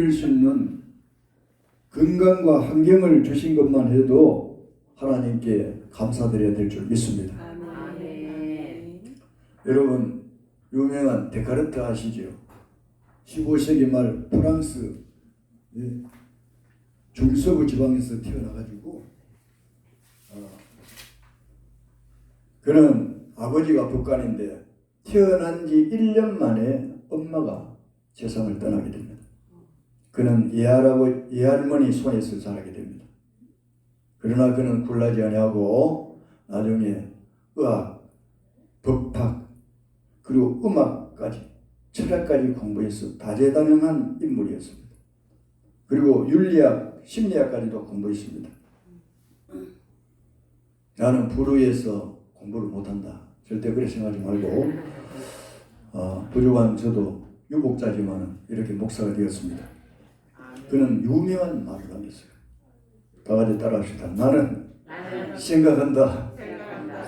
드릴 수 있는 건강과 환경을 주신 것만 해도 하나님께 감사드려야 될 줄 믿습니다. 아멘. 여러분 유명한 데카르트 아시죠? 15세기 말 프랑스 중서부 지방에서 태어나가지고 그는 아버지가 북한인데 태어난 지 1년 만에 엄마가 세상을 떠나게 됩니다. 그는 예할머니 손에서 자라게 됩니다. 그러나 그는 굴하지 아니하고 나중에 의학, 법학, 그리고 음악까지 철학까지 공부해서 다재다능한 인물이었습니다. 그리고 윤리학, 심리학까지도 공부했습니다. 나는 불의해서 공부를 못한다. 절대 그렇게 생각하지 말고 부족한 저도 유복자지만 이렇게 목사가 되었습니다. 그는 유명한 말을 하겠어요. 다 같이 따라합시다. 나는 생각한다.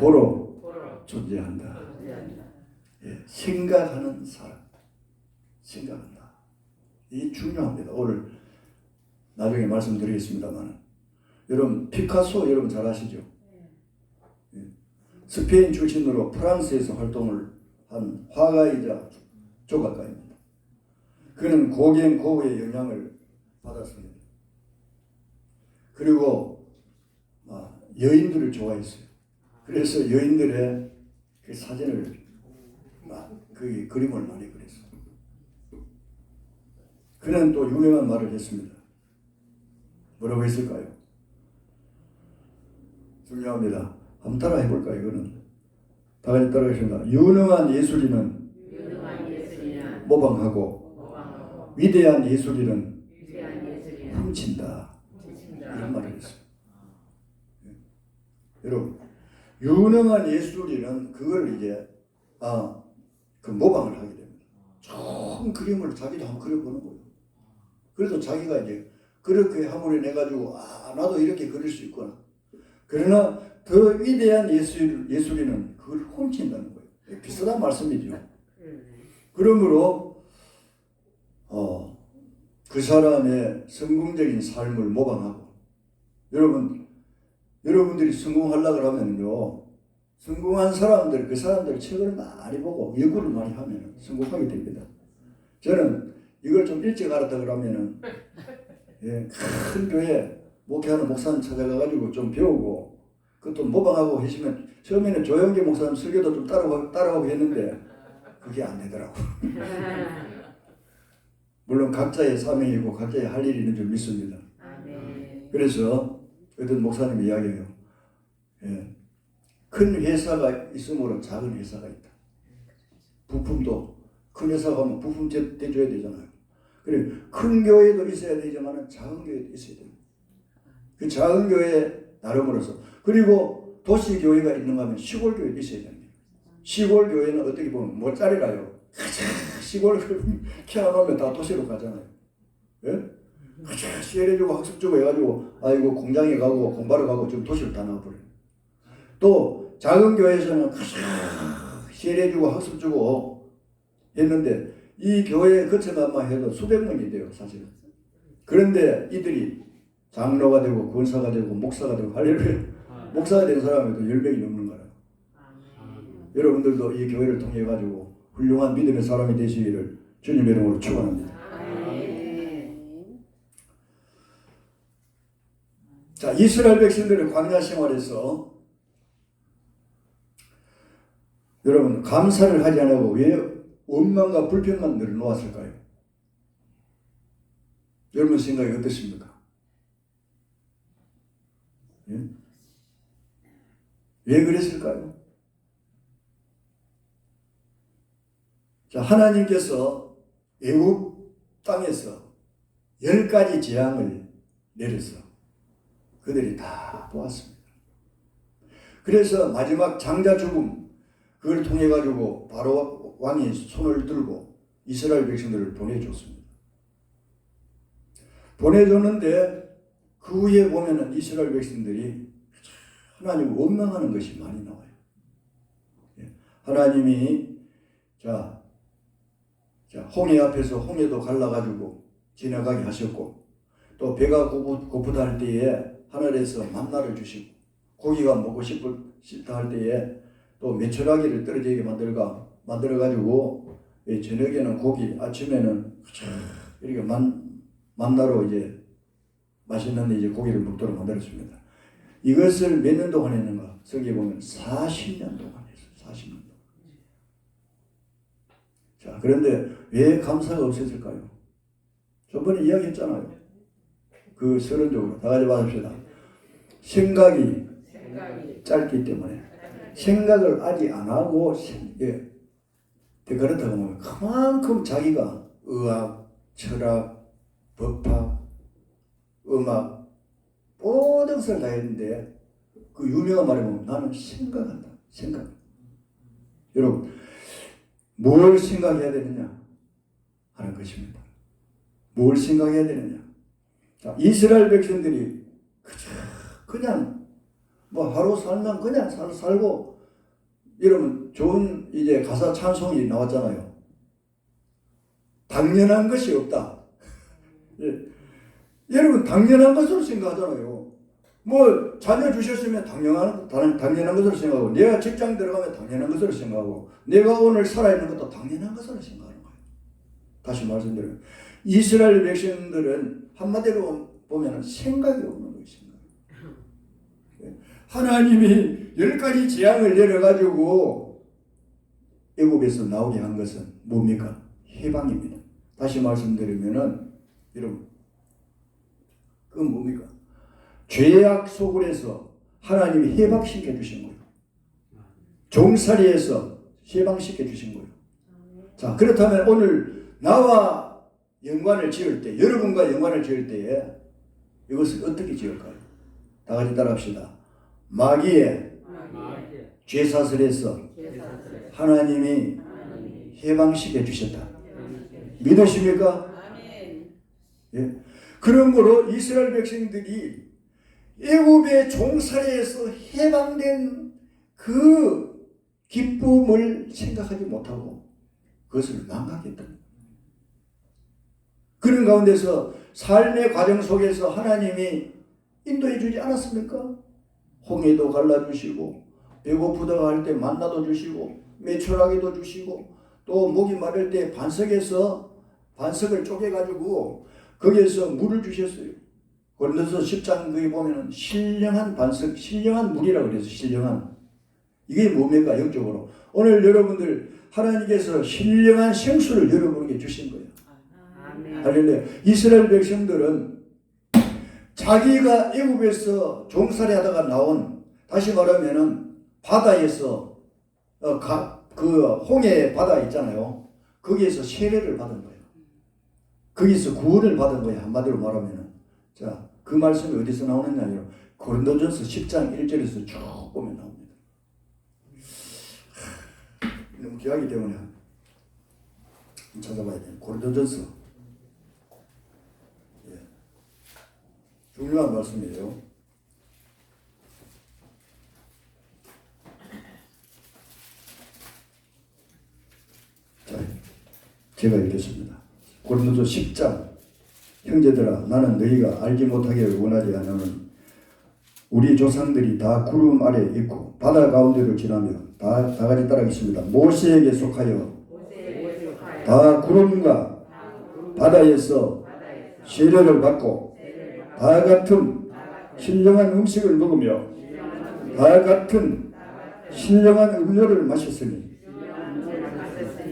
고로 존재한다. 예, 생각하는 사람. 생각한다. 이게 중요합니다. 오늘 나중에 말씀드리겠습니다만 여러분 피카소 여러분 잘 아시죠? 예. 스페인 출신으로 프랑스에서 활동을 한 화가이자 조각가입니다. 그는 고갱 고우의 영향을 받았습니다. 그리고 여인들을 좋아했어요. 그래서 여인들의 그 사진을 그 그림을 많이 그렸어요. 그는 또 유명한 말을 했습니다. 뭐라고 했을까요? 중요합니다. 한번 따라 해볼까요? 이거는 다 같이 따라 하겠습니다. 유능한 예술인은 모방하고 위대한 예술인은 훔친다. 이런 말을 했어요. 여러분 유능한 예술인은 그걸 이제 그 모방을 하게 됩니다. 좋은 그림을 자기도 한번 그려보는 거예요. 그래도 자기가 이제 그렇게 함을 내가지고 나도 이렇게 그릴 수 있구나. 그러나 더 위대한 예술인은 그걸 훔친다는 거예요. 비슷한 말씀이죠. 그러므로 그 사람의 성공적인 삶을 모방하고 여러분들이 성공하려고 하면요 성공한 사람들 그 사람들 책을 많이 보고 연구를 많이 하면 성공하게 됩니다. 저는 이걸 좀 일찍 알았다 그러면은 큰 교회 목회하는 목사님 찾아가가지고 좀 배우고 그것도 모방하고 하시면 처음에는 조영기 목사님 설교도 좀 따라하고 했는데 그게 안 되더라고. 물론 각자의 사명이고 각자의 할 일이 있는 줄 믿습니다. 그래서 어떤 목사님이 이야기해요. 큰 회사가 있으므로 작은 회사가 있다. 부품도 큰 회사가 하면 부품 대줘야 되잖아요. 그리고 큰 교회도 있어야 되지만 작은 교회도 있어야 됩니다. 그 작은 교회 나름으로서 그리고 도시 교회가 있는가 하면 시골 교회도 있어야 됩니다. 시골 교회는 어떻게 보면 뭐짜리라요. 시골 키워놓으면 다 도시로 가잖아요. 예? 시해주고 학습 주고 해가지고 아이고 공장에 가고 공부하러 가고 지금 도시로 다 나와버려요. 또 작은 교회에서는 시해주고 학습 주고 했는데 이 교회에 거쳐가만 해도 수백 명이 돼요 사실은. 그런데 이들이 장로가 되고 권사가 되고 목사가 되고 할렐루야 목사가 된 사람에도 10명이 넘는 거예요. 여러분들도 이 교회를 통해 가지고 훌륭한 믿음의 사람이 되시기를 주님의 이름으로 축원합니다. 자, 이스라엘 백성들의 광야 생활에서 여러분 감사를 하지 않고 왜 원망과 불평만 늘어놓았을까요? 여러분 생각이 어떻습니까? 예? 왜 그랬을까요? 자, 하나님께서 애굽 땅에서 10가지 재앙을 내려서 그들이 다 보았습니다. 그래서 마지막 장자 죽음 그걸 통해 가지고 바로 왕이 손을 들고 이스라엘 백성들을 보내줬습니다. 보내줬는데 그 후에 보면은 이스라엘 백성들이 하나님을 원망하는 것이 많이 나와요. 하나님이 자 홍해 앞에서 홍해도 갈라가지고 지나가게 하셨고 또 배가 고프다 할 때에 하늘에서 만나를 주시고 고기가 먹고 싶다 할 때에 또 메추라기를 떨어지게 만들어가지고 저녁에는 고기, 아침에는 이렇게 만나로 이제 맛있는 이제 고기를 먹도록 만들었습니다. 이것을 몇 년 동안 했는가? 성경에 보면 40년 동안 했어요. 40년 동안. 자, 그런데 왜 감사가 없어질까요? 저번에 이야기했잖아요. 그 서론적으로 다 같이 받읍시다. 생각이 짧기 때문에 생각을 아직 안 하고 그렇다고 하면 그만큼 자기가 의학, 철학, 법학, 음악 모든 것을 다 했는데 그 유명한 말에 보면 나는 생각한다. 생각. 여러분 뭘 생각해야 되느냐 하는 것입니다. 뭘 생각해야 되느냐. 자, 이스라엘 백성들이 그냥 뭐 하루 살면 그냥 살고 이러면 좋은 이제 가사 찬송이 나왔잖아요. 당연한 것이 없다. 예. 여러분 당연한 것으로 생각하잖아요. 뭐 자녀 주셨으면 당연한 것으로 생각하고 내가 직장 들어가면 당연한 것으로 생각하고 내가 오늘 살아있는 것도 당연한 것으로 생각하는 거예요. 다시 말씀드려요. 이스라엘 백성들은 한마디로 보면 생각이 없는 것입니다. 하나님이 10가지 재앙을 내려가지고 애굽에서 나오게 한 것은 뭡니까? 해방입니다. 다시 말씀드리면은 여러분 그건 뭡니까? 죄악 속에서 하나님이 해방시켜 주신 거예요. 종살이에서 해방시켜 주신 거예요. 자, 그렇다면 오늘 나와 연관을 지을 때, 여러분과 연관을 지을 때에 이것을 어떻게 지을까요? 다 같이 따라합시다. 마귀의 죄사슬에서 하나님이 해방시켜 주셨다. 믿으십니까? 예. 그러므로 이스라엘 백성들이 애굽의 종살이에서 해방된 그 기쁨을 생각하지 못하고 그것을 망각했다. 그런 가운데서 삶의 과정 속에서 하나님이 인도해 주지 않았습니까? 홍해도 갈라주시고 배고프다가 할 때 만나도 주시고 메추라기도 주시고 또 목이 마를 때 반석을 쪼개가지고 거기에서 물을 주셨어요. 고린도서 10장 거기 보면은 신령한 반석, 신령한 물이라고 그래서 신령한. 이게 뭡니까? 영적으로. 오늘 여러분들 하나님께서 신령한 생수를 여러분에게 주신 거예요. 할렐루야. 이스라엘 백성들은 자기가 애굽에서 종살이 하다가 나온, 다시 말하면은 바다에서 그 홍해 바다 있잖아요. 거기에서 세례를 받은 거예요. 거기서 구원을 받은 거예요. 한마디로 말하면은. 자, 그 말씀이 어디서 나오느냐요? 고린도전서 10장 1절에서 쭉 보면 나옵니다. 너무 귀하기 때문에 찾아봐야 돼요. 고린도전서. 예. 중요한 말씀이에요. 자, 제가 읽겠습니다. 고린도서 10장. 형제들아, 나는 너희가 알지 못하기를 원하지 않으면 우리 조상들이 다 구름 아래 있고 바다 가운데를 지나며 다 같이 따라하겠습니다. 모세에게 속하여 다 구름과 바다에서 세례를 받고 다 같은 신령한 음식을 먹으며 다 같은 신령한 음료를 마셨으니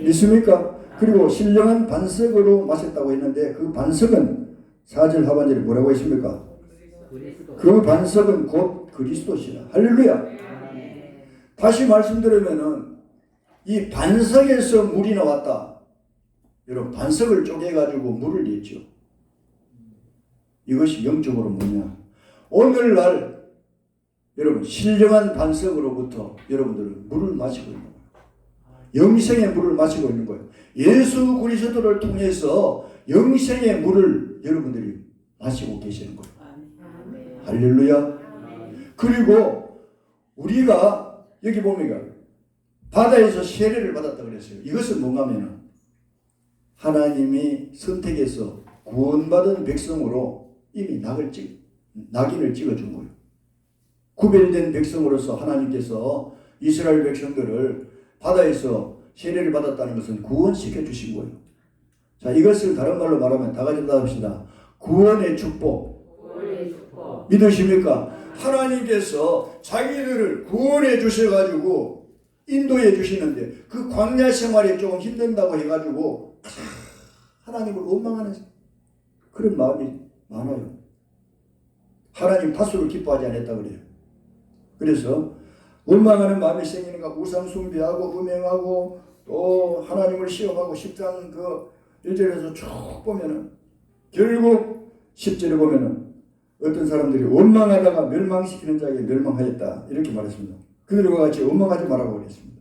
믿습니까? 그리고 신령한 반석으로 마셨다고 했는데 그 반석은 4절 하반절에 뭐라고 했습니까? 그 반석은 곧 그리스도시라. 할렐루야. 다시 말씀드리면은 이 반석에서 물이 나왔다. 여러분 반석을 쪼개가지고 물을 냈죠. 이것이 영적으로 뭐냐? 오늘날 여러분 신령한 반석으로부터 여러분들은 물을 마시고 있는 거예요. 영생의 물을 마시고 있는 거예요. 예수 그리스도를 통해서 영생의 물을 여러분들이 마시고 계시는 거예요. 할렐루야. 그리고 우리가 여기 보면 바다에서 세례를 받았다 그랬어요. 이것은 뭔가 하면은 하나님이 선택해서 구원받은 백성으로 이미 낙인을 찍어준 거예요. 구별된 백성으로서 하나님께서 이스라엘 백성들을 바다에서 세례를 받았다는 것은 구원시켜 주신 거예요. 자, 이것을 다른 말로 말하면 다 같이 답합시다. 구원의 축복. 구원의 축복. 믿으십니까? 하나님께서 자기들을 구원해 주셔가지고 인도해 주시는데 그 광야 생활이 조금 힘든다고 해가지고 하나님을 원망하는 그런 마음이 많아요. 하나님 다수를 기뻐하지 않았다 그래요. 그래서 원망하는 마음이 생기니까 우상 숭배하고 음행하고 또 하나님을 시험하고 10장 그 1절에서 쭉 보면은 결국 10절에 보면은 어떤 사람들이 원망하다가 멸망시키는 자에게 멸망하였다 이렇게 말했습니다. 그들과 같이 원망하지 말라고 그랬습니다.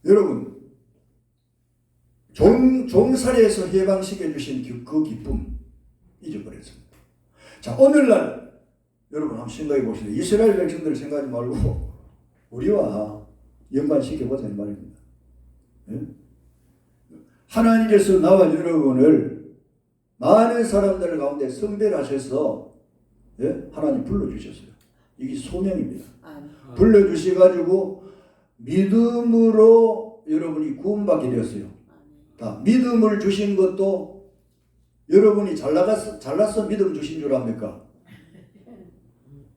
여러분 종살이에서 해방시켜 주신 그 기쁨 잊어버렸습니다. 자, 오늘날 여러분 한번 생각해 보시죠. 이스라엘 백성들을 생각하지 말고 우리와 연관시켜 보자 이 말입니다. 예? 하나님께서 나와 여러분을 많은 사람들 가운데 선별하셔서 예? 하나님 불러주셨어요. 이게 소명입니다. 불러주셔가지고 믿음으로 여러분이 구원받게 되었어요. 다 믿음을 주신 것도 여러분이 잘나서 믿음 주신 줄 압니까?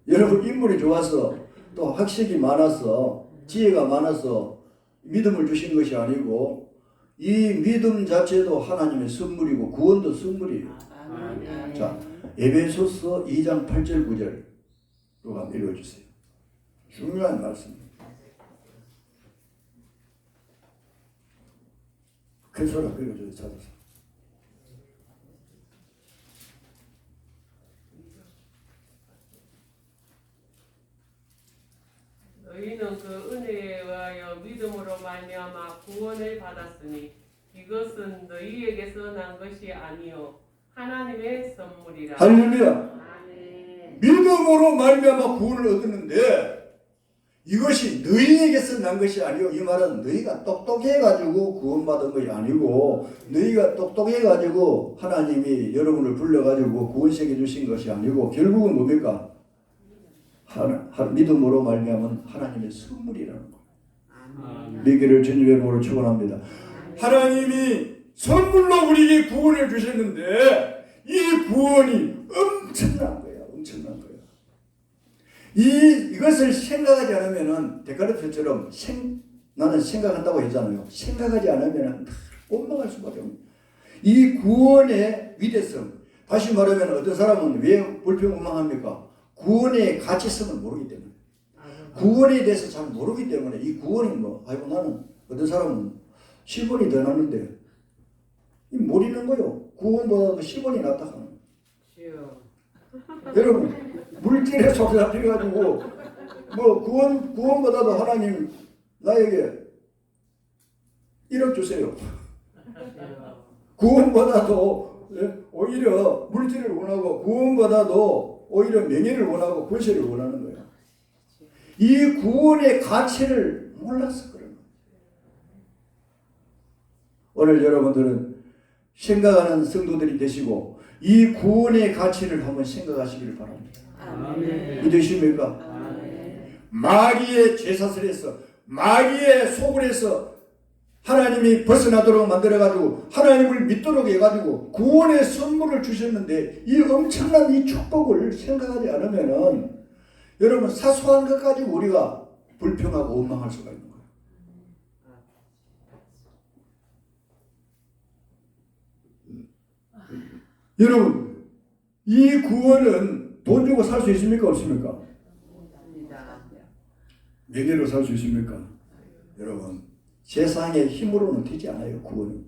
여러분 인물이 좋아서 또 학식이 많아서 지혜가 많아서 믿음을 주신 것이 아니고 이 믿음 자체도 하나님의 선물이고 구원도 선물이에요. 자, 에베소서 2장 8절 9절로 한번 읽어주세요. 중요한 말씀입니다. 큰 소리 한번 읽어줘요. 찾아서. 너희는 그 은혜에 의하여 믿음으로 말미암아 구원을 받았으니 이것은 너희에게서 난 것이 아니요 하나님의 선물이라. 할렐루야. 아멘. 믿음으로 말미암아 구원을 얻었는데 이것이 너희에게서 난 것이 아니요. 이 말은 너희가 똑똑해가지고 구원받은 것이 아니고 너희가 똑똑해가지고 하나님이 여러분을 불러가지고 구원시켜 주신 것이 아니고 결국은 뭡니까? 믿음으로 말미암은 하나님의 선물이라는 거예요. 믿기를 주님의 이름으로 축원합니다. 하나님이 선물로 우리에게 구원을 주셨는데 이 구원이 엄청난 거예요. 엄청난 거예요. 이것을 생각하지 않으면은 데카르트처럼 나는 생각한다고 했잖아요. 생각하지 않으면은 원망할 수밖에 없는. 이 구원의 위대성. 다시 말하면 어떤 사람은 왜 불평 원망합니까? 구원의 가치성을 모르기 때문에. 구원에 대해서 잘 모르기 때문에 이 구원이 아이고 나는 어떤 사람은 10원이 더 나는데 모르는 거요. 구원보다도 10원이 낫다 하는 거예요. 여러분 물질에 속에 잡혀가지고 구원보다도 하나님 나에게 1억 주세요. 구원보다도 오히려 물질을 원하고 구원보다도 오히려 명예를 원하고 권세를 원하는 거예요. 이 구원의 가치를 몰라서 그런 거예요. 오늘 여러분들은 생각하는 성도들이 되시고 이 구원의 가치를 한번 생각하시기를 바랍니다. 아멘. 믿으십니까? 아멘. 마귀의 죄사슬에서 마귀의 소굴에서 하나님이 벗어나도록 만들어가지고 하나님을 믿도록 해가지고 구원의 선물을 주셨는데 이 엄청난 이 축복을 생각하지 않으면은 여러분 사소한 것 가지고 우리가 불평하고 원망할 수가 있는 거예요. 여러분 이 구원은 돈 주고 살 수 있습니까? 없습니까? 명예로 살 수 있습니까? 여러분 세상의 힘으로는 되지 않아요. 구원은.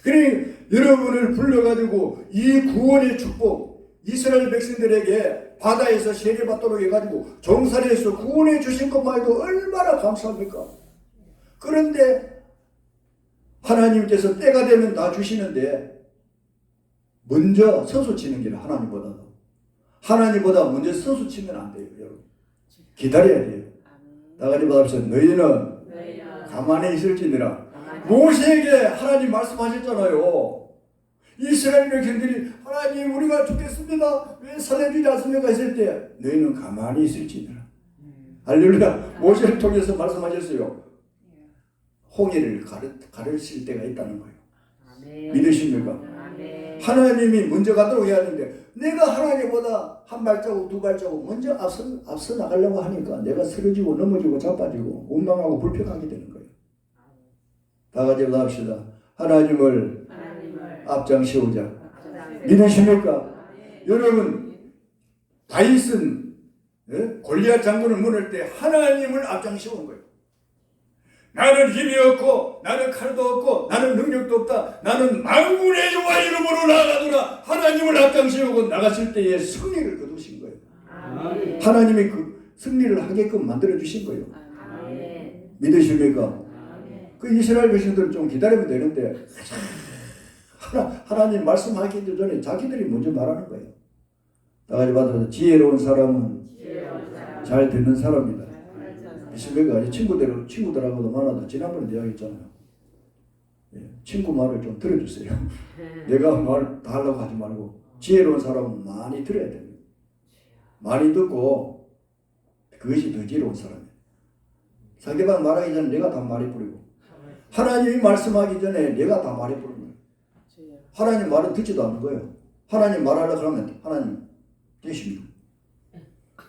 그러니 여러분을 불러가지고 이 구원의 축복 이스라엘 백성들에게 바다에서 세례받도록 해가지고 종살이에서 구원해 주신 것만 해도 얼마나 감사합니까? 그런데 하나님께서 때가 되면 다 주시는데 먼저 선수 치는 길은 하나님보다 먼저 선수 치면 안 돼요. 여러분 기다려야 돼요. 나가지 마십시오. 너희는 가만히 있을지니라 모세에게 하나님 말씀하셨잖아요. 이스라엘 백성들이 하나님 우리가 죽겠습니다. 왜 살려주지 않습니까? 했을 때 너희는 가만히 있을지니라. 할렐루야. 모세를 통해서 말씀하셨어요. 홍해를 가르칠 때가 있다는 거예요. 아멘. 믿으십니까? 아멘. 하나님이 먼저 가도록 해야 하는데 내가 하나님보다 한 발자국 두 발자국 먼저 앞서 나가려고 하니까 내가 쓰러지고 넘어지고 자빠지고 원망하고 불평하게 되는 거예요. 다 같이 합시다. 하나님을 앞장세우자. 믿으십니까? 여러분 다윗은 골리앗 장군을 무너뜨릴 때 하나님을 앞장세운 거예요. 나는 힘이 없고 나는 칼도 없고 나는 능력도 없다. 나는 만군의 여호와 이름으로 나아가노라. 하나님을 앞장세우고 나갔을 때에 승리를 거두신 거예요. 아멘. 하나님이 그 승리를 하게끔 만들어주신 거예요. 아멘. 믿으십니까? 아멘. 그 이스라엘 백성들은 좀 기다리면 되는데 하나님 말씀하기 전에 자기들이 먼저 말하는 거예요. 다 같이 받아서 지혜로운 사람은 잘 듣는 사람이다. 믿습니까? 친구들하고도 만나다 지난번에 이야기했잖아요. 친구 말을 좀 들어주세요. 내가 말 다 하려고 하지 말고 지혜로운 사람은 많이 들어야 됩니다. 많이 듣고 그것이 더 지혜로운 사람이에요. 상대방 말하기 전에 내가 다 말해버리고 하나님이 말씀하기 전에 내가 다 말해버리는 거예요. 하나님 말은 듣지도 않는 거예요. 하나님 말하려고 하면 하나님 되십니다.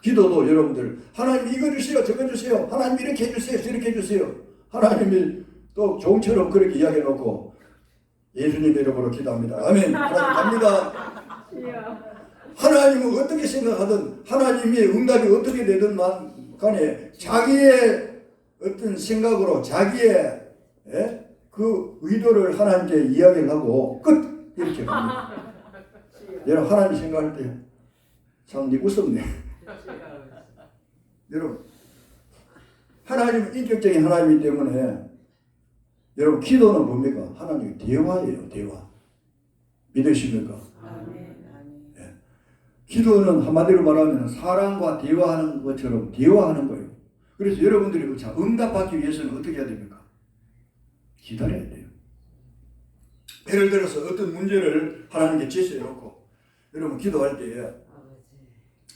기도도 여러분들 하나님 이거 주세요 저거 주세요 하나님 이렇게 해주세요 저렇게 해주세요 하나님이 또 종처럼 그렇게 이야기해놓고 예수님 이름으로 기도합니다. 아멘. 하나님 갑니다. 하나님은 어떻게 생각하든 하나님의 응답이 어떻게 되든 간에 자기의 어떤 생각으로 자기의 그 의도를 하나님께 이야기를 하고 끝 이렇게 합니다. 여러분 하나님 생각할 때 참 웃었네. 여러분 하나님은 인격적인 하나님이기 때문에 여러분 기도는 뭡니까? 하나님의 대화예요. 대화. 믿으십니까? 예. 기도는 한마디로 말하면 사람과 대화하는 것처럼 대화하는 거예요. 그래서 여러분들이 응답받기 위해서는 어떻게 해야 됩니까? 기다려야 돼요. 예를 들어서 어떤 문제를 하나님께 제시해놓고 여러분 기도할 때에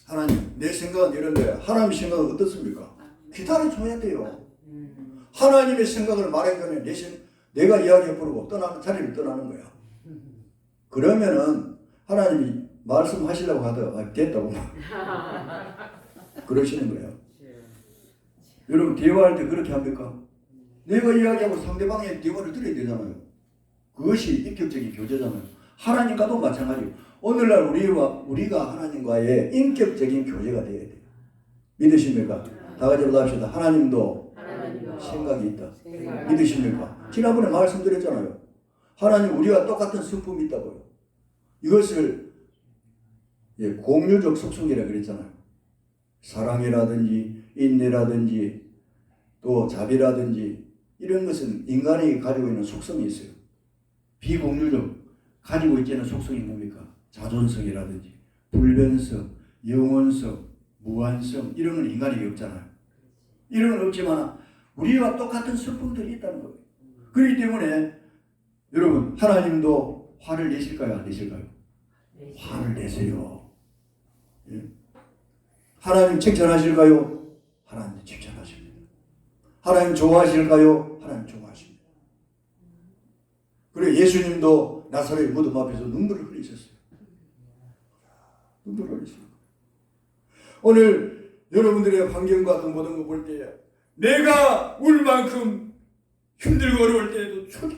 하나님 내 생각은 이런데 하나님의 생각은 어떻습니까? 기다려줘야 돼요. 하나님의 생각을 말하기 전에 내가 이야기해버리고 자리를 떠나는 거야. 그러면은 하나님이 말씀하시려고 하다가 됐다고 그러시는 거예요. 여러분 대화할 때 그렇게 합니까? 내가 이야기하고 상대방의 대화를 들어야 되잖아요. 그것이 인격적인 교제잖아요. 하나님과도 마찬가지예요. 오늘날 우리가 하나님과의 인격적인 교제가 되어야 돼요. 믿으십니까? 다 같이 합시다. 하나님도 생각이 있다. 믿으십니까? 지난번에 말씀드렸잖아요. 하나님 우리와 똑같은 성품이 있다고요. 이것을 공유적 속성이라고 그랬잖아요. 사랑이라든지 인내라든지 또 자비라든지 이런 것은 인간이 가지고 있는 속성이 있어요. 비공유적 가지고 있지 않은 속성이 뭡니까? 자존성이라든지 불변성, 영원성, 무한성 이런 건 인간에게 없잖아요. 이런 건 없지만 우리와 똑같은 성품들이 있다는 거예요. 그렇기 때문에 여러분 하나님도 화를 내실까요? 안 내실까요? 화를 내세요. 예? 하나님 칭찬하실까요? 하나님 칭찬하십니다. 하나님 좋아하실까요? 하나님 좋아하십니다. 그리고 예수님도 나사렛 무덤 앞에서 눈물을 흘리셨어요. 눈물을 흘리셨어요. 오늘 여러분들의 환경과 그 모든 거 볼 때 내가 울 만큼 힘들고 어려울 때에도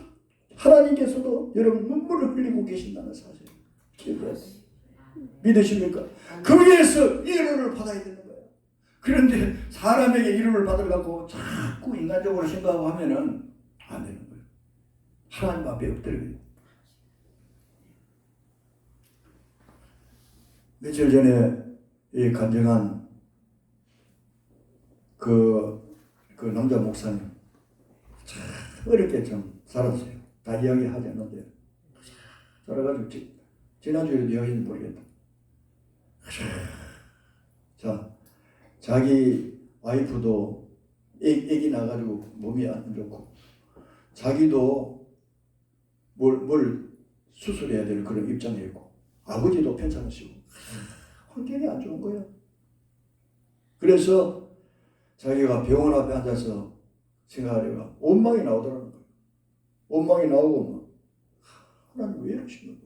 하나님께서도 여러분 눈물을 흘리고 계신다는 사실 기억하세요. 믿으십니까? 거기에서 위로를 받아야 되는 거예요. 그런데 사람에게 위로를 받으려고 자꾸 인간적으로 생각하고 하면은 안 되는 거예요. 하나님 앞에 엎드려요. 며칠 전에 이 간증한 그 남자 목사님 참 어렵게 좀 살았어요. 다 이야기하지 않는데 살아가지고 지난주에도 이야기했는지 모르겠다. 자, 자기 와이프도 애기 나가지고 몸이 안 좋고 자기도 뭘 수술해야 될 그런 입장에 있고 아버지도 편찮으시고 환경이 안 좋은 거예요. 그래서 자기가 병원 앞에 앉아서 생각하려가 원망이 나오더라는 거예요. 원망이 나오고 뭐, 하나님 왜 이러십니까?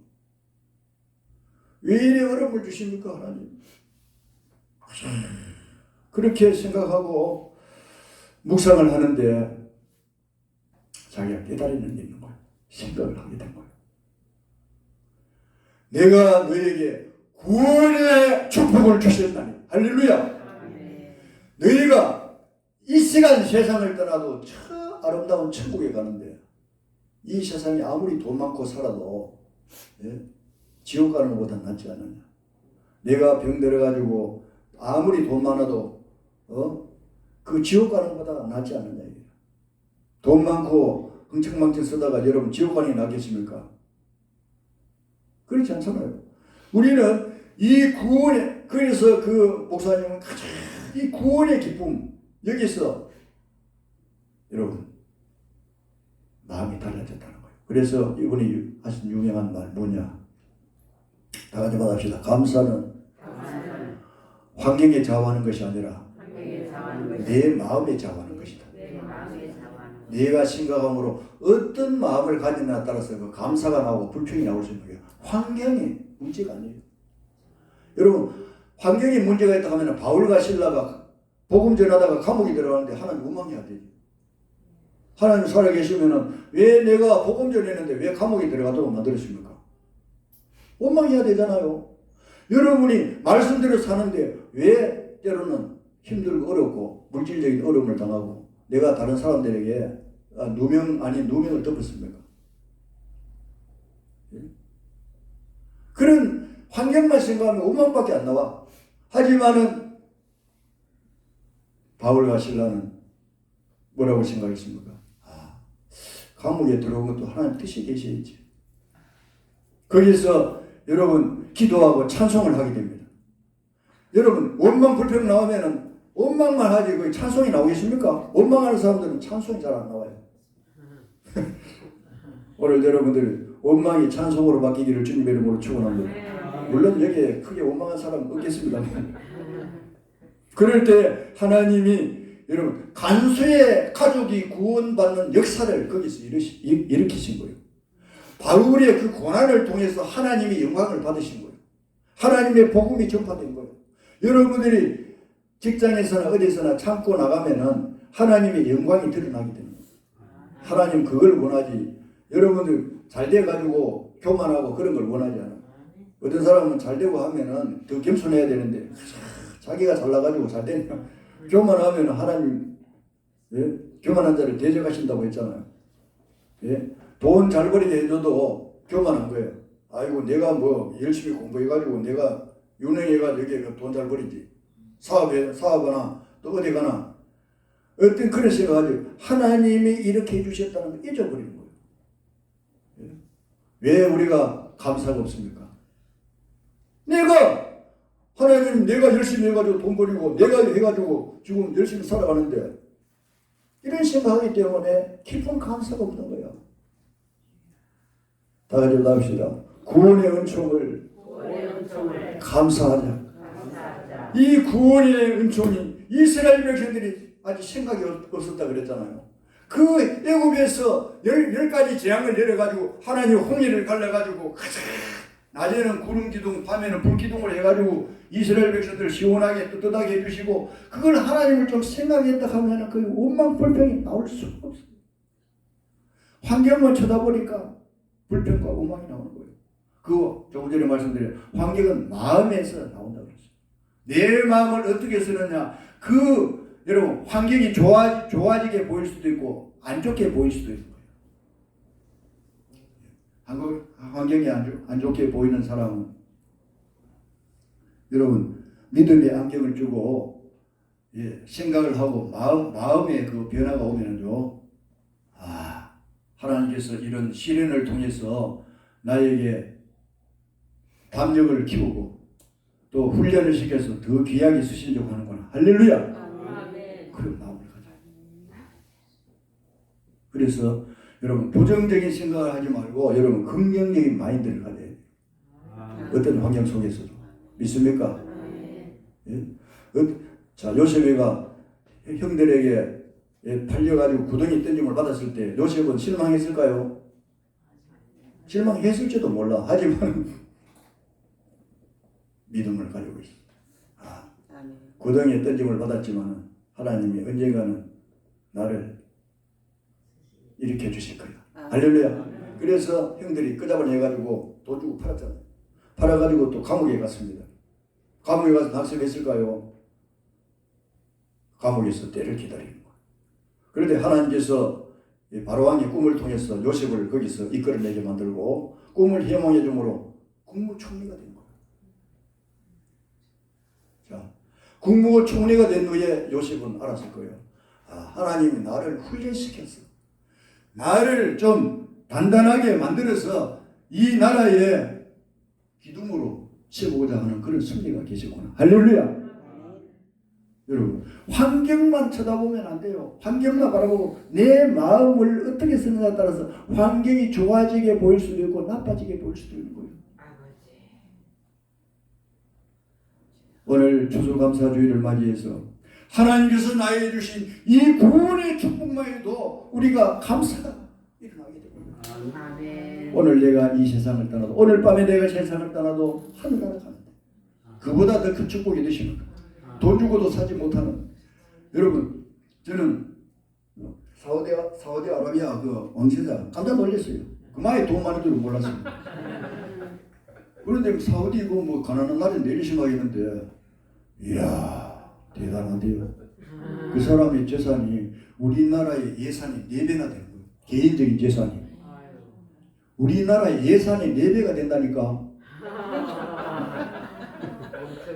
왜 이래 어려움을 주십니까 하나님? 그렇게 생각하고 묵상을 하는데 자기가 깨달음이 있는 거예요. 생각을 하게 된 거예요. 내가 너에게 구원의 축복을 주셨다니. 할렐루야. 너희가 이 시간 세상을 떠나도 저 아름다운 천국에 가는데 이 세상이 아무리 돈 많고 살아도 지옥 가는 것보다 낫지 않느냐. 내가 병 들어가지고 아무리 돈 많아도 그 지옥 가는 것보다 낫지 않느냐. 돈 많고 흥청망청 쓰다가 여러분 지옥 가는 게 낫겠습니까? 그렇지 않잖아요. 우리는 이 구원의, 그래서 그 목사님은 가장 이 구원의 기쁨, 여기서 여러분 마음이 달라졌다는 거예요. 그래서 이분이 하신 유명한 말 뭐냐? 다 같이 받읍시다. 감사는 환경에 좌우하는 것이 아니라 내 마음에 좌우하는 것이다. 내가 생각함으로 어떤 마음을 가지느냐에 따라서 그 감사가 나오고 불평이 나올 수 있는 거예요. 환경이 문제가 아니에요. 여러분 환경이 문제가 있다 하면 바울과 실라가 복음 전하다가 감옥에 들어가는데 하나님 원망해야 되죠. 하나님 살아계시면 왜 내가 복음 전했는데 왜 감옥에 들어가도록 만들었습니까? 원망해야 되잖아요. 여러분이 말씀대로 사는데 왜 때로는 힘들고 어렵고 물질적인 어려움을 당하고 내가 다른 사람들에게 누명 아닌 누명을 덮었습니까? 그런 환경만 생각하면 원망밖에 안 나와. 하지만은 바울과 실라는 뭐라고 생각했습니까? 감옥에 들어온 것도 하나님 뜻이 계셔야지. 거기서 여러분 기도하고 찬송을 하게 됩니다. 여러분 원망 불평 나오면은 원망만 하지 그 찬송이 나오겠습니까? 원망하는 사람들은 찬송이 잘 안 나와요. 오늘 여러분들 원망이 찬송으로 바뀌기를 주님의 이름으로 축원합니다. 물론 여기에 크게 원망한 사람 없겠습니다만 그럴 때 하나님이 여러분 간수의 가족이 구원받는 역사를 거기서 일으키신 거예요. 바울의 그 고난을 통해서 하나님의 영광을 받으신 거예요. 하나님의 복음이 전파된 거예요. 여러분들이 직장에서나 어디서나 참고 나가면은 하나님의 영광이 드러나게 되는 거예요. 하나님 그걸 원하지. 여러분들 잘 돼가지고 교만하고 그런 걸 원하지 않아요. 어떤 사람은 잘 되고 하면은 더 겸손해야 되는데 자기가 잘나가지고 잘 되면 교만하면 하나님 교만한 자를 대적하신다고 했잖아요. 돈 잘 벌이게 해줘도 교만한 거예요. 아이고 내가 뭐 열심히 공부해가지고 내가 유능해가지고 여기 돈 잘 벌이지. 사업하나 또 어디 가나 어떤 그런 생각을 하나님이 이렇게 해주셨다는 걸 잊어버리는 거예요. 왜 우리가 감사가 없습니까? 하나님 내가 열심히 해가지고 돈 벌이고 내가 해가지고 지금 열심히 살아가는데 이런 생각하기 때문에 깊은 감사가 없는 거야. 다 같이 합시다. 구원의 은총을 감사하자. 이 구원의 은총이 이스라엘 백성들이 아직 생각이 없었다 그랬잖아요. 그 애굽에서 10가지 재앙을 내려가지고 하나님 홍해를 갈라가지고 낮에는 구름 기둥, 밤에는 불 기둥을 해가지고 이스라엘 백성들을 시원하게 뜨뜻하게 해주시고 그걸 하나님을 좀 생각했다 하면 그 원망 불평이 나올 수가 없어요. 환경만 쳐다보니까 불평과 원망이 나오는 거예요. 그거 조금 전에 말씀드린 환경은 마음에서 나온다고 그랬어요. 내 마음을 어떻게 쓰느냐. 여러분 환경이 좋아지게 보일 수도 있고 안 좋게 보일 수도 있는 거예요. 환경이 안 좋게 보이는 사람은 여러분 믿음의 안경을 주고 생각을 하고 마음의 그 변화가 오면은요, 하나님께서 이런 시련을 통해서 나에게 담력을 키우고 또 훈련을 시켜서 더 귀하게 쓰시려고 하는구나. 할렐루야. 그런 마음을 가져. 그래서 여러분 부정적인 생각을 하지 말고 여러분 긍정적인 마인드를 가져야 돼요. 어떤 환경 속에서도. 믿습니까? 예? 자, 요셉이가 형들에게 팔려가지고 구덩이 던짐을 받았을 때 요셉은 실망했을까요? 실망했을지도 몰라. 하지만 믿음을 가지고 있어. 구덩이에 던짐을 받았지만 하나님이 언젠가는 나를 일으켜 주실 거야. 할렐루야. 그래서 형들이 끄잡을 해가지고 돈 주고 팔았잖아요. 팔아가지고 또 감옥에 갔습니다. 감옥에 가서 낙선했을까요? 감옥에서 때를 기다리는 거예요. 그런데 하나님께서 바로왕의 꿈을 통해서 요셉을 거기서 이끌어내게 만들고 꿈을 해몽해 줌으로 국무총리가 된 거예요. 자, 국무총리가 된 후에 요셉은 알았을 거예요. 하나님이 나를 훈련시켰어. 나를 좀 단단하게 만들어서 이 나라의 기둥으로 세우고자 하는 그런 승리가 계시구나. 할렐루야. 여러분 환경만 쳐다보면 안 돼요. 환경만 바라보고 내 마음을 어떻게 쓰느냐에 따라서 환경이 좋아지게 보일 수도 있고 나빠지게 보일 수도 있는 거예요. 오늘 추수감사주의를 맞이해서 하나님께서 나에게 주신 이 구원의 축복만에도 우리가 감사가 일어나게 됩니다. 오늘 내가 이 세상을 떠나도 오늘 밤에 내가 세상을 떠나도 하늘나라 가는데 그보다 더 큰 축복이 되십니까? 돈 주고도 사지 못하는 여러분 저는 사우디아라비아 그 왕세자 깜짝 놀랐어요. 그만에 돈 많이 줄은 몰랐어요. 그런데 사우디 뭐 가난한 나라인데 이런 생각했는데 이야 대단한데요. 그 사람의 재산이 우리나라의 예산이 4배나 되는 거예요. 개인적인 재산이. 우리나라의 예산이 4배가 된다니까.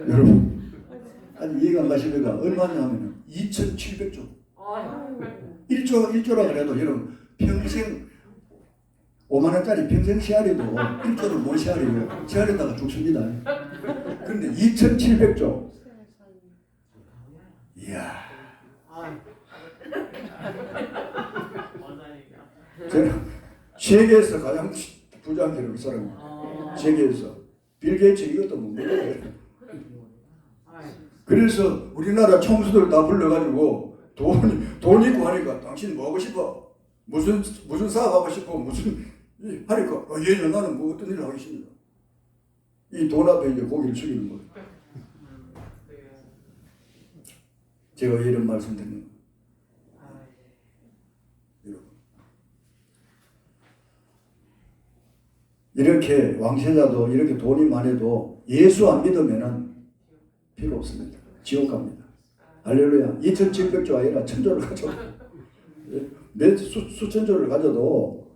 여러분 아니 이해가 안 가시니까 얼마냐 하면 2,700조. 1조라 그래도 여러분 평생 5만 원짜리 평생 씨알이도 1조를 못 씨알이고 씨알에다가 죽습니다. 그런데 2,700조. 이야. 저는 세계에서 가장 부자인 게 그 사람이에요. 세계에서 빌 게이츠 이것도 못 먹어요. 그래서 우리나라 총수들 다 불러가지고 돈 있고 하니까 당신 뭐 하고 싶어? 무슨 사업하고 싶어? 무슨 하니까 얘는 나는 뭐 어떤 일을 하겠습니다. 이 돈 앞에 이제 고기를 숙이는 거예요. 제가 이런 말씀 드리는 거예요. 여러분 이렇게 왕세자도 이렇게 돈이 많아도 예수 안 믿으면은 필요 없습니다. 지옥 갑니다. 할렐루야. 2,700조 아니라 1,000조를 가져. 수천조를 가져도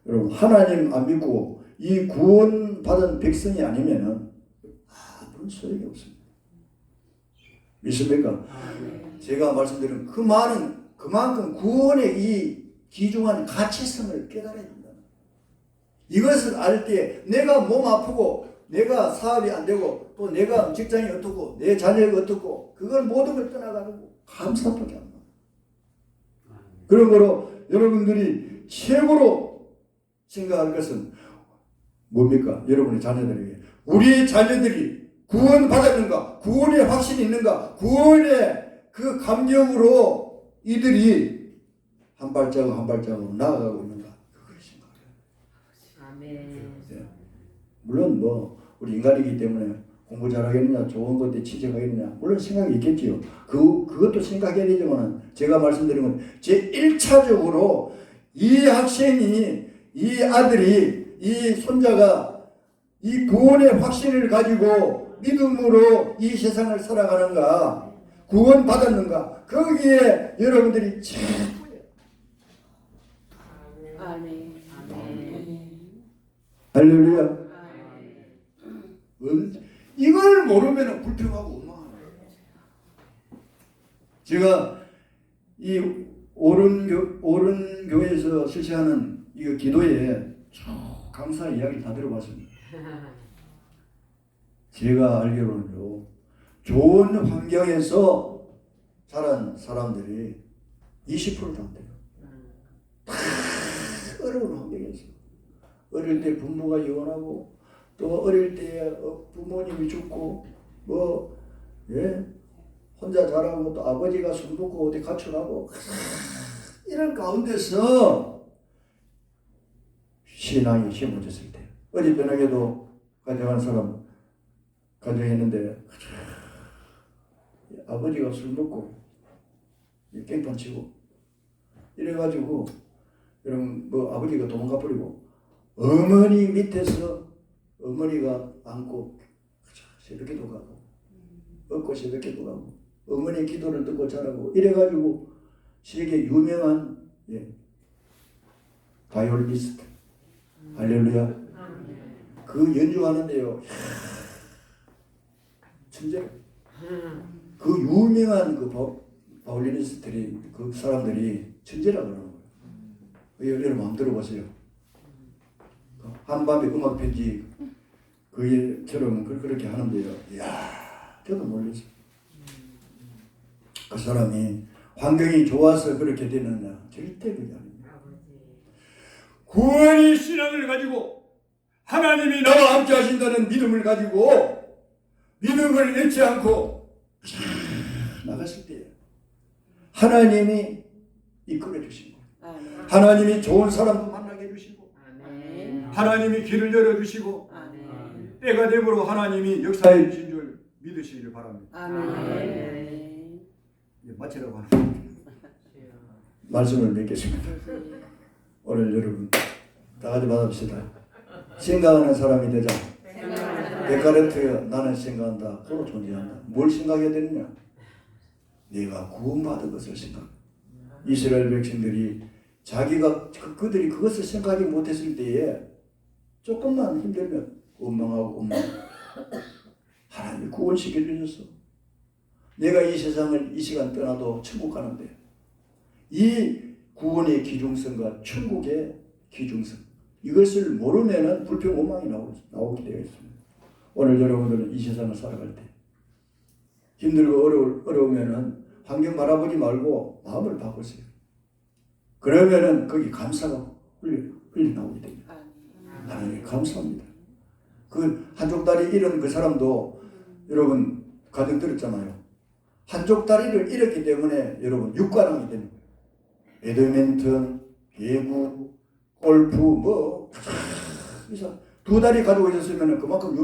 여러분 하나님 안 믿고 이 구원 받은 백성이 아니면은 아무런 소용이 없습니다. 믿습니까? 제가 말씀드린 그 말은 그만큼 구원의 이 귀중한 가치성을 깨달아야 된다. 이것을 알 때 내가 몸 아프고 내가 사업이 안 되고 또 내가 직장이 어떻고 내 자녀가 어떻고 그걸 모든 걸 떠나가지고 감사밖에 안 나요. 그러므로 여러분들이 최고로 생각할 것은 뭡니까? 여러분의 자녀들에게 우리 자녀들이 구원 받았는가? 구원의 확신이 있는가? 구원의 그 감격으로 이들이 한 발자국 한 발자국 나아가고 있는가? 그걸 생각해요. 아멘. 물론 뭐 우리 인간이기 때문에 공부 잘하겠느냐, 좋은 것에 취직하겠느냐, 물론 생각이 있겠지요. 그것도 생각해야 되지만 제가 말씀드린 건 제 1차적으로 이 학생이, 이 아들이, 이 손자가 이 구원의 확신을 가지고 믿음으로 이 세상을 살아가는가, 구원 받았는가, 거기에 여러분들이 최고예요. 아멘. 아멘. 할렐루야. 이걸 모르면 불평하고 원망하는 거예요. 제가 이 옳은 교회에서 실시하는 이 기도에 강사 이야기 다 들어봤습니다. 제가 알기로는요, 좋은 환경에서 자란 사람들이 20%도 안 돼요. 다 어려운 환경에서 어릴 때 부모가 이혼하고 또 어릴 때 부모님이 죽고 뭐 혼자 자라고 또 아버지가 술 먹고 어디 가출하고 이런 가운데서 신앙이 심어졌을 때 어디 변하게도 가정한 사람 가정했는데 아버지가 술 먹고 깽판 치고 이래가지고 여러분 뭐 아버지가 도망가 버리고 어머니 밑에서 어머니가 안고 새벽기도 가고 얻고 새벽기도 가고 어머니 기도를 듣고 자라고 이래가지고 세계 유명한 바이올리니스트 할렐루야 그 연주하는데요 천재 그 유명한 그 바이올리니스트들이 그 사람들이 천재라 그러는 거예요. 여러분 한번 들어보세요. 한밤에 음악 편지 그처럼 그렇게 하는데요. 이야 저도 놀랐어요. 그 사람이 환경이 좋아서 그렇게 되느냐 절대 그게 아닙니다. 구원의 신앙을 가지고 하나님이 나와 함께 하신다는 믿음을 가지고 믿음을 잃지 않고 나갔을 때 하나님이 이끌어 주시고 하나님이 좋은 사람도 만나게 해주시고 하나님이 길을 열어주시고 때가 되므로 하나님이 역사해 주신 줄 믿으시기를 바랍니다. 아멘. 마치라고 하는 말씀을 맺겠습니다. 오늘 여러분 다 같이 받읍시다. 생각하는 사람이 되자. 데카르트 나는 생각한다. 서로 존재한다. 뭘 생각해야 되느냐? 내가 구원받은 것을 생각. 이스라엘 백성들이 자기가 그들이 그것을 생각하지 못했을 때에 조금만 힘들면 원망하고 하나님이 구원시켜 주셨어. 내가 이 세상을 이 시간 떠나도 천국 가는데 이 구원의 기중성과 천국의 기중성 이것을 모르면은 불평 원망이 나오게 되어 있습니다. 오늘 여러분들은 이 세상을 살아갈 때 힘들고 어려우면은 환경 바라보지 말고 마음을 바꾸세요. 그러면은 거기 감사가 흘려 나오게 됩니다. 하나님 감사합니다. 그 한쪽 다리 잃은 그 사람도 여러분 가정 들었잖아요. 한쪽 다리를 잃었기 때문에 여러분 육관왕이 되는 거예요. 배드민턴, 배구, 골프 뭐 두 다리 가지고 있었으면 그만큼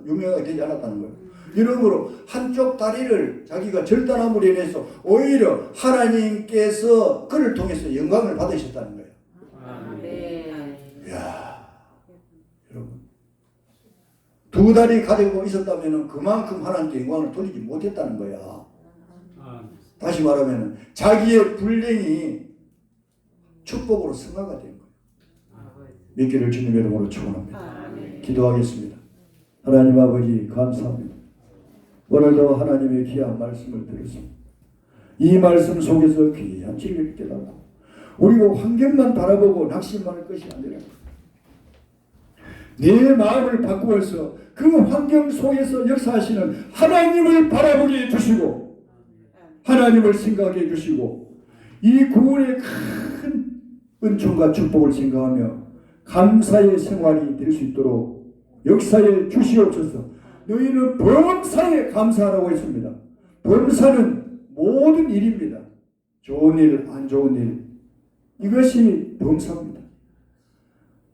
유명하게 되지 않았다는 거예요. 이러므로 한쪽 다리를 자기가 절단함으로 인해서 오히려 하나님께서 그를 통해서 영광을 받으셨다는 거예요. 이야, 여러분 두 다리 가지고 있었다면 그만큼 하나님께 영광을 돌리지 못했다는 거야. 다시 말하면 자기의 불행이 축복으로 승화가 된 거예요. 믿기를 주님의 이름으로 축원합니다. 기도하겠습니다. 하나님 아버지 감사합니다. 오늘도 하나님의 귀한 말씀을 들었습니다. 이 말씀 속에서 귀한 진리를 깨닫고 우리가 환경만 바라보고 낙심할 것이 아니라 내 마음을 바꾸어서 그 환경 속에서 역사하시는 하나님을 바라보게 해주시고 하나님을 생각하게 해주시고 이 구원의 큰 은총과 축복을 생각하며 감사의 생활이 될 수 있도록 역사에 주시옵소서. 너희는 범사에 감사하라고 했습니다. 범사는 모든 일입니다. 좋은 일, 안 좋은 일 이것이 범사입니다.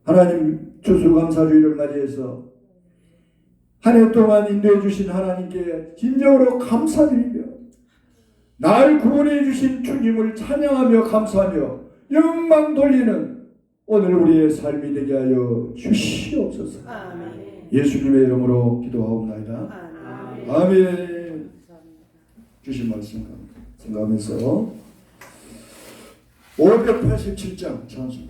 하나님 추수감사주의를 맞이해서 한 해 동안 인도해 주신 하나님께 진정으로 감사드리며 날 구원해 주신 주님을 찬양하며 감사하며 영광 돌리는 오늘 우리의 삶이 되게 하여 주시옵소서. 예수님의 이름으로 기도하옵나이다. 아멘. 주신 말씀 생각하면서 587장 찬송